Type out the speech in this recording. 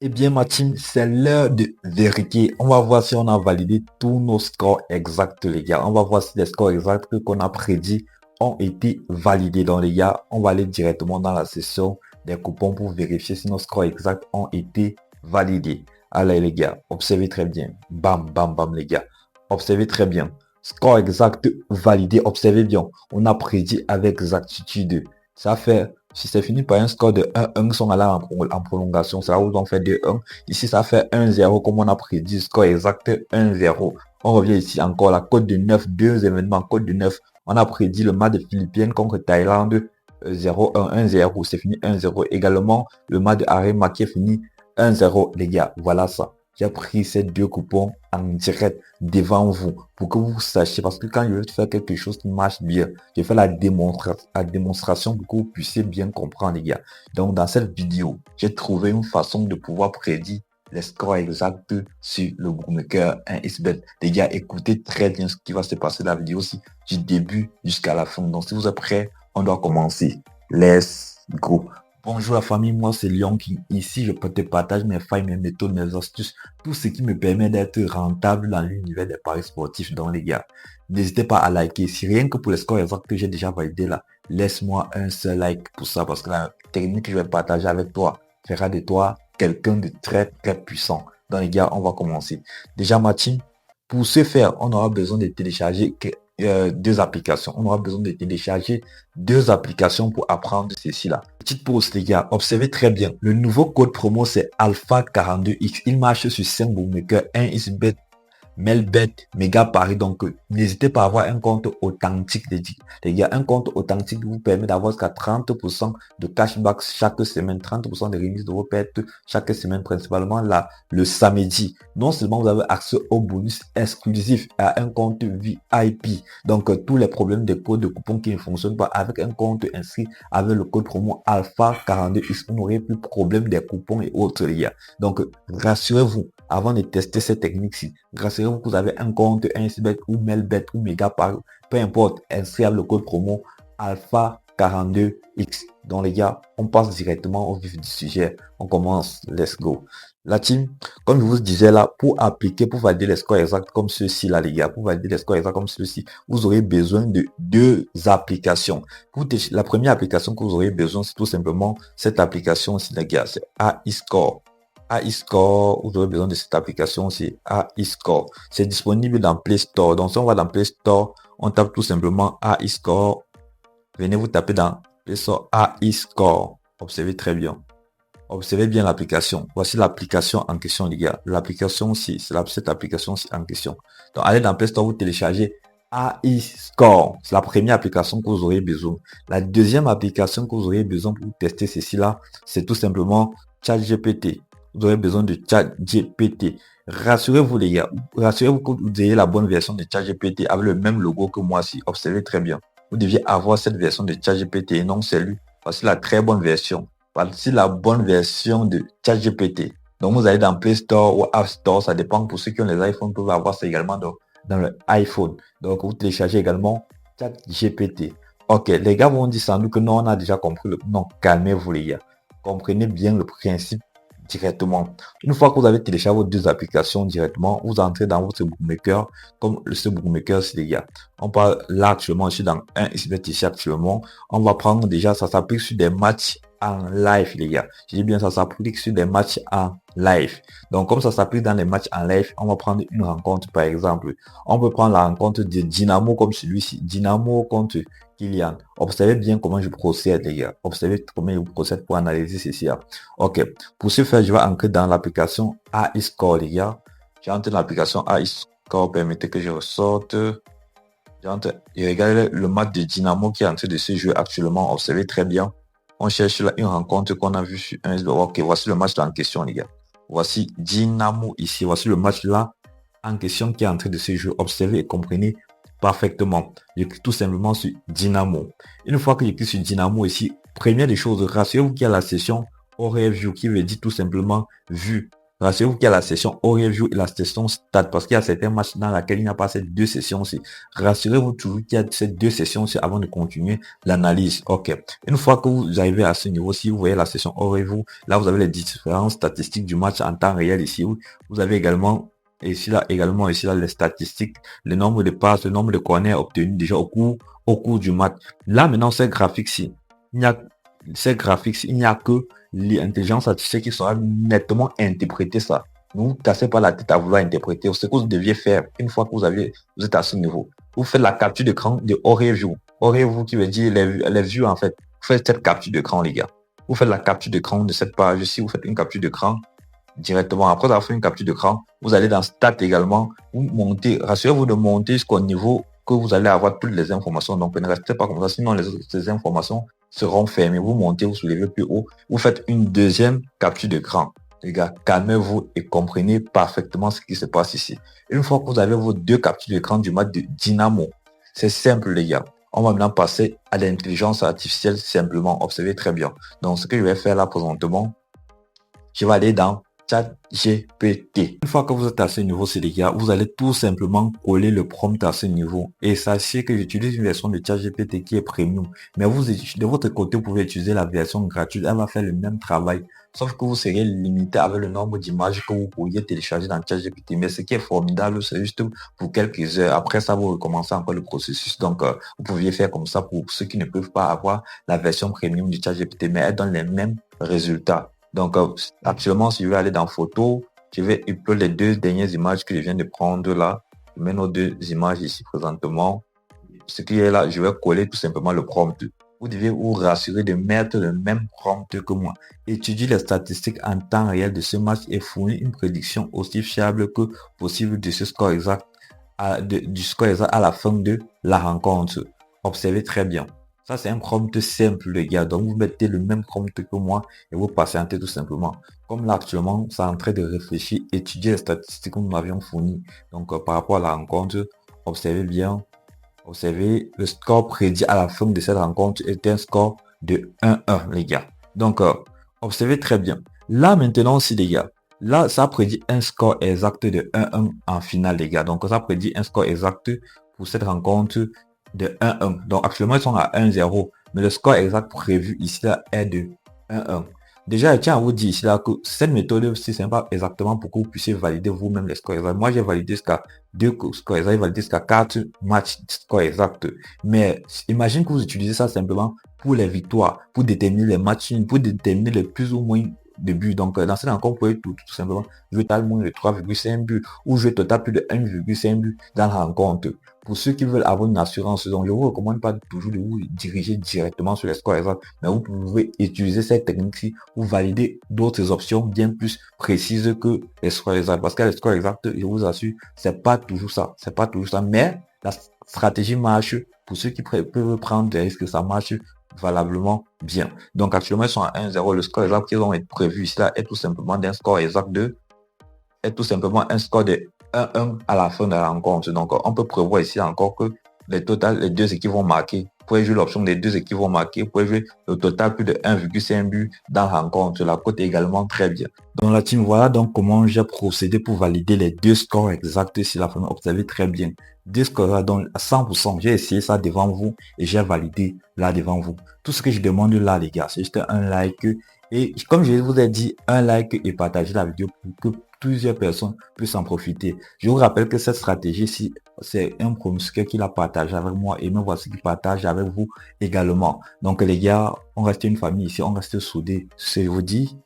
Eh bien, ma team, c'est l'heure de vérifier. On va voir si on a validé tous nos scores exacts, les gars. On va voir si les scores exacts qu'on a prédits ont été validés. Donc, les gars, on va aller directement dans la session des coupons pour vérifier si nos scores exacts ont été validés. Allez, les gars, observez très bien. Bam, bam, bam, les gars. Observez très bien. Score exact validé. Observez bien. On a prédit avec exactitude. Ça fait, si c'est fini par un score de 1-1, sont allés en prolongation, c'est là où on fait 2-1. Ici, ça fait 1-0, comme on a prédit, score exact 1-0. On revient ici encore, la cote de 9, deux événements, cote de 9. On a prédit le match de Philippines contre Thaïlande 0-1, 1-0, c'est fini 1-0. Également, le match de Arema qui est fini 1-0, les gars, voilà ça. J'ai pris ces deux coupons en direct devant vous pour que vous sachiez, parce que quand je veux faire quelque chose qui marche bien, je fais la démonstration pour que vous puissiez bien comprendre, les gars. Donc, dans cette vidéo, j'ai trouvé une façon de pouvoir prédire les scores exacts sur le bookmaker 1xBet. Les gars, écoutez très bien ce qui va se passer dans la vidéo aussi, du début jusqu'à la fin. Donc, si vous êtes prêts, on doit commencer. Let's go. Bonjour la famille, moi c'est Lyon King. Ici, je te partage mes failles, mes méthodes, mes astuces, tout ce qui me permet d'être rentable dans l'univers des paris sportifs. Donc les gars, n'hésitez pas à liker. Si rien que pour les scores exacts que j'ai déjà validé là, laisse-moi un seul like pour ça, parce que la technique que je vais partager avec toi fera de toi quelqu'un de très très puissant. Donc les gars, on va commencer. Déjà ma team, pour ce faire, on aura besoin de télécharger deux applications. On aura besoin de télécharger deux applications pour apprendre ceci là. Petite pause les gars, observez très bien. Le nouveau code promo c'est Alpha42X. Il marche sur 5 bookmakers, 1xBet, Melbet, Mega Paris. Donc, n'hésitez pas à avoir un compte authentique. Les gars, un compte authentique vous permet d'avoir jusqu'à 30% de cashback chaque semaine, 30% de remise de vos pertes chaque semaine, principalement là, le samedi. Non seulement vous avez accès au bonus exclusif à un compte VIP. Donc, tous les problèmes de codes de coupons qui ne fonctionnent pas avec un compte inscrit avec le code promo Alpha42X, vous n'aurez plus de problème des coupons et autres, les gars. Donc, rassurez-vous, avant de tester cette technique-ci, rassurez-vous que vous avez un compte InSBet ou Melbet ou Megapar, peu importe, inscrivez le code promo Alpha42X. Donc les gars, on passe directement au vif du sujet. On commence, let's go. La team, comme je vous disais là, pour appliquer, pour valider les scores exacts comme ceux-ci là les gars, pour valider les scores exacts comme ceux-ci, vous aurez besoin de deux applications. La première application que vous aurez besoin, c'est tout simplement cette application-ci les gars, c'est AI-Score. AI-Score, vous aurez besoin de cette application, c'est AI-Score. C'est disponible dans Play Store. Donc, si on va dans Play Store, on tape tout simplement AI-Score. Venez vous taper dans Play Store AI-Score. Observez très bien. Observez bien l'application. Voici l'application en question, les gars. L'application, c'est cette application-ci en question. Donc, allez dans Play Store, vous téléchargez AI-Score. C'est la première application que vous aurez besoin. La deuxième application que vous aurez besoin pour tester ceci là, c'est tout simplement ChatGPT. Vous aurez besoin de ChatGPT. Rassurez-vous les gars, rassurez-vous que vous ayez la bonne version de ChatGPT avec le même logo que moi ci. Observez très bien. Vous deviez avoir cette version de ChatGPT et non celle-là. Voici la très bonne version. Voici la bonne version de ChatGPT. Donc vous allez dans Play Store ou App Store, ça dépend. Pour ceux qui ont les iPhones, peuvent avoir ça également dans le iPhone. Donc vous téléchargez également ChatGPT. Ok, les gars vont dire sans doute que non, on a déjà compris le... Non, calmez-vous les gars. Comprenez bien le principe directement. Une fois que vous avez téléchargé vos deux applications directement, vous entrez dans votre bookmaker, comme ce bookmaker, c'est les gars. On parle là actuellement, je suis dans un XBet ici actuellement. On va prendre déjà, ça s'applique sur des matchs en live, les gars. Je dis bien, ça s'applique sur des matchs en live. Donc, comme ça s'applique dans les matchs en live, on va prendre une rencontre, par exemple. On peut prendre la rencontre de Dynamo comme celui-ci. Dynamo contre Kylian. Observez bien comment je procède, les gars. Observez comment je procède pour analyser ceci. Ok. Pour ce faire, je vais entrer dans l'application AI-Score, les gars. J'entre dans l'application AI-Score. Permettez que je ressorte. J'entre et regardez le match de Dynamo qui est en train de se jouer actuellement. Observez très bien. On cherche là une rencontre qu'on a vue sur un. Ok, voici le match là en question, les gars. Voici Dynamo ici. Voici le match là en question qui est en train de se jouer. Observez et comprenez parfaitement. Je clique tout simplement sur Dynamo. Une fois que je clique sur Dynamo ici, première des choses, rassurez-vous qu'il y a la session Horaire View qui veut dire tout simplement vue Rassurez-vous qu'il y a la session Overview et la session Stat parce qu'il y a certains matchs dans lesquels il n'y a pas ces deux sessions-ci. Rassurez-vous toujours qu'il y a ces deux sessions-ci avant de continuer l'analyse. Ok. Une fois que vous arrivez à ce niveau-ci, vous voyez la session Overview. Là, vous avez les différentes statistiques du match en temps réel ici. Vous avez également ici là les statistiques, le nombre de passes, le nombre de corners obtenus déjà au cours du match. Là maintenant ces graphiques-ci, il n'y a que l'intelligence artificielle qui saura nettement interpréter ça. Ne vous cassez pas la tête à vouloir interpréter. Ce que vous deviez faire une fois que vous êtes à ce niveau. Vous faites la capture d'écran de Overview. Overview qui veut dire les vues en fait. Vous faites cette capture d'écran les gars. Vous faites la capture d'écran de cette page ici. Vous faites une capture d'écran directement. Après avoir fait une capture d'écran, vous allez dans Stat également. Vous montez, rassurez-vous de monter jusqu'au niveau que vous allez avoir toutes les informations. Donc ne restez pas comme ça, sinon ces informations seront fermées. Vous montez, vous soulevez plus haut. Vous faites une deuxième capture d'écran. Les gars, calmez-vous et comprenez parfaitement ce qui se passe ici. Une fois que vous avez vos deux captures d'écran du match de Dynamo, c'est simple les gars. On va maintenant passer à l'intelligence artificielle simplement. Observez très bien. Donc ce que je vais faire là présentement, je vais aller dans ChatGPT. Une fois que vous êtes à ce niveau-ci, les gars, vous allez tout simplement coller le prompt à ce niveau. Et sachez que j'utilise une version de ChatGPT qui est premium. Mais vous, de votre côté, vous pouvez utiliser la version gratuite. Elle va faire le même travail. Sauf que vous serez limité avec le nombre d'images que vous pourriez télécharger dans ChatGPT. Mais ce qui est formidable, c'est juste pour quelques heures. Après ça, vous recommencez encore le processus. Donc, vous pouviez faire comme ça pour ceux qui ne peuvent pas avoir la version premium du ChatGPT. Mais elle donne les mêmes résultats. Donc, actuellement, si je vais aller dans photo, je vais upload les deux dernières images que je viens de prendre là. Je mets nos deux images ici présentement. Ce qui est là, je vais coller tout simplement le prompt. Vous devez vous rassurer de mettre le même prompt que moi. Étudier les statistiques en temps réel de ce match et fournir une prédiction aussi fiable que possible de ce score exact, du score exact à la fin de la rencontre. Observez très bien. Ça, c'est un prompt simple, les gars. Donc, vous mettez le même prompt que moi et vous patientez tout simplement. Comme là, actuellement, c'est en train de réfléchir, étudier les statistiques que nous m'avions fournies. Donc, par rapport à la rencontre, observez bien. Observez, le score prédit à la fin de cette rencontre est un score de 1-1, les gars. Donc, observez très bien. Là, maintenant, si les gars, là, ça prédit un score exact de 1-1 en finale, les gars. Donc, ça prédit un score exact pour cette rencontre de 1-1. Donc actuellement ils sont à 1-0, mais le score exact prévu ici là est de 1-1. Déjà, je tiens à vous dire ici là que cette méthode aussi, c'est pas exactement pour que vous puissiez valider vous-même les scores exacts. Moi, j'ai validé jusqu'à 2 scores exacts, j'ai validé jusqu'à 4 matchs score exact. Mais imagine que vous utilisez ça simplement pour les victoires, pour déterminer les matchs, pour déterminer les plus ou moins de buts. Donc, dans cette rencontre, vous pouvez tout simplement jouer total moins de 3,5 buts ou jouer total plus de 1,5 but dans la rencontre. Pour ceux qui veulent avoir une assurance, donc je vous recommande pas toujours de vous diriger directement sur les scores exacts, mais vous pouvez utiliser cette technique-ci pour valider d'autres options bien plus précises que les scores exacts. Parce que les scores exacts, je vous assure, c'est pas toujours ça. C'est pas toujours ça. Mais la stratégie marche pour ceux qui peuvent prendre des risques, ça marche valablement bien. Donc actuellement ils sont à 1-0. Le score exact qu'ils ont prévu ici là est tout simplement d'un score exact de est tout simplement un score de 1-1 à la fin de la rencontre. Donc on peut prévoir ici encore que les deux équipes vont marquer. Vous pouvez jouer l'option des deux équipes vont marquer. Vous pouvez jouer le total plus de 1,5 but dans la rencontre. La cote est également très bien. Dans la team, voilà donc comment j'ai procédé pour valider les deux scores exacts ici la fin. Observez très bien. Deux scores donc à 100%. J'ai essayé ça devant vous et j'ai validé là devant vous. Tout ce que je demande là les gars, c'est juste un like. Et comme je vous ai dit, un like et partager la vidéo pour que plusieurs personnes puissent en profiter. Je vous rappelle que cette stratégie-ci, c'est un pronostic qu'il a partagé avec moi et même voici qu'il partage avec vous également. Donc les gars, on reste une famille ici, on reste soudés. Je vous dis